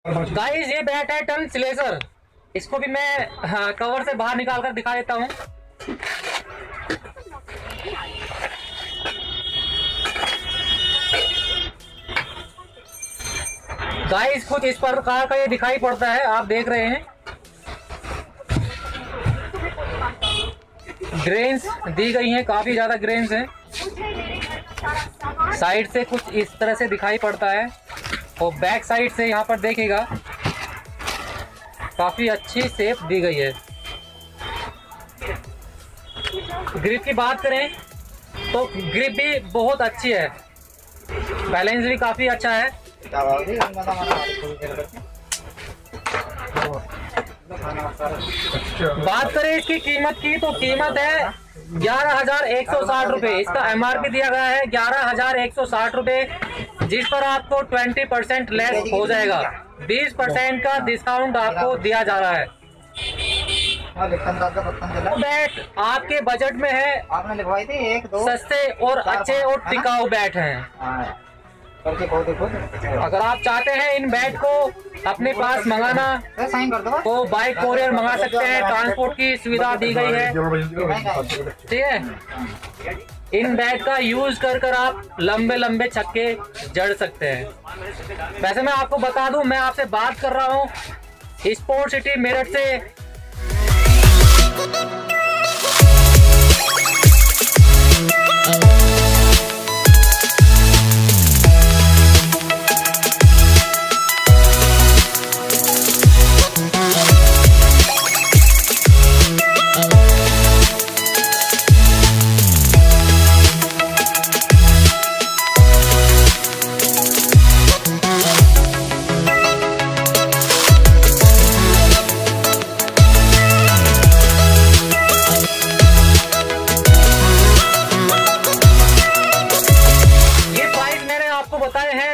Guys ये bat है ton स्लेजर। इसको भी मैं कवर से बाहर निकाल कर दिखा देता हूँ। गाइस कुछ इस प्रकार का ये दिखाई पड़ता है, आप देख रहे हैं। ग्रेन्स दी गई हैं, काफी ज्यादा ग्रेन्स हैं। साइड से कुछ इस तरह से दिखाई पड़ता है और बैक साइड से यहाँ पर देखिएगा काफी अच्छी शेप दी गई है। ग्रिप की बात करें तो ग्रिप भी बहुत अच्छी है, बैलेंस भी काफी अच्छा है। बात करें इसकी कीमत की तो कीमत है 11,160 रुपये। इसका MRP दिया गया है 11,160 रुपये, जिस पर आपको 20% लेस हो जाएगा। 20% का डिस्काउंट आपको दिया जा रहा है। बैट आपके बजट में है, आपने लिखवाई थी एक दो सस्ते और अच्छे और टिकाऊ बैट हैं। अगर आप चाहते हैं इन बैट को अपने पास मंगाना तो बाइक कोरियर मंगा सकते हैं, ट्रांसपोर्ट की सुविधा दी गई है। ठीक है, इन बैट का यूज कर आप लंबे लंबे छक्के जड़ सकते हैं। वैसे मैं आपको बता दूं, मैं आपसे बात कर रहा हूं स्पोर्ट सिटी मेरठ से।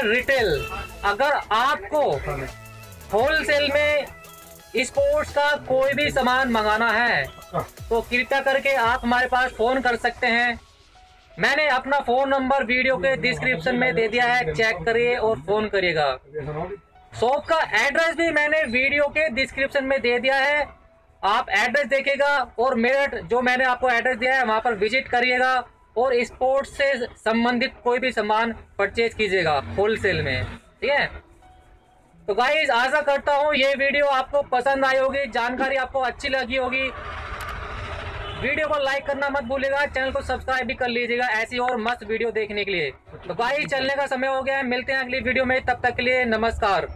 रिटेल, अगर आपको होलसेल में स्पोर्ट्स का कोई भी सामान मंगाना है तो कृपया करके आप हमारे पास फोन कर सकते हैं। मैंने अपना फोन नंबर वीडियो के डिस्क्रिप्शन में दे दिया है, चेक करिए और फोन करिएगा। शॉप का एड्रेस भी मैंने वीडियो के डिस्क्रिप्शन में दे दिया है, आप एड्रेस देखिएगा और मेरठ जो मैंने आपको एड्रेस दिया है वहां पर विजिट करिएगा और स्पोर्ट्स से संबंधित कोई भी सामान परचेज कीजिएगा होलसेल में। ठीक है, तो गाइस आशा करता हूँ ये वीडियो आपको पसंद आई होगी, जानकारी आपको अच्छी लगी होगी। वीडियो को लाइक करना मत भूलिएगा, चैनल को सब्सक्राइब भी कर लीजिएगा ऐसी और मस्त वीडियो देखने के लिए। तो गाइस चलने का समय हो गया है, मिलते हैं अगली वीडियो में, तब तक के लिए नमस्कार।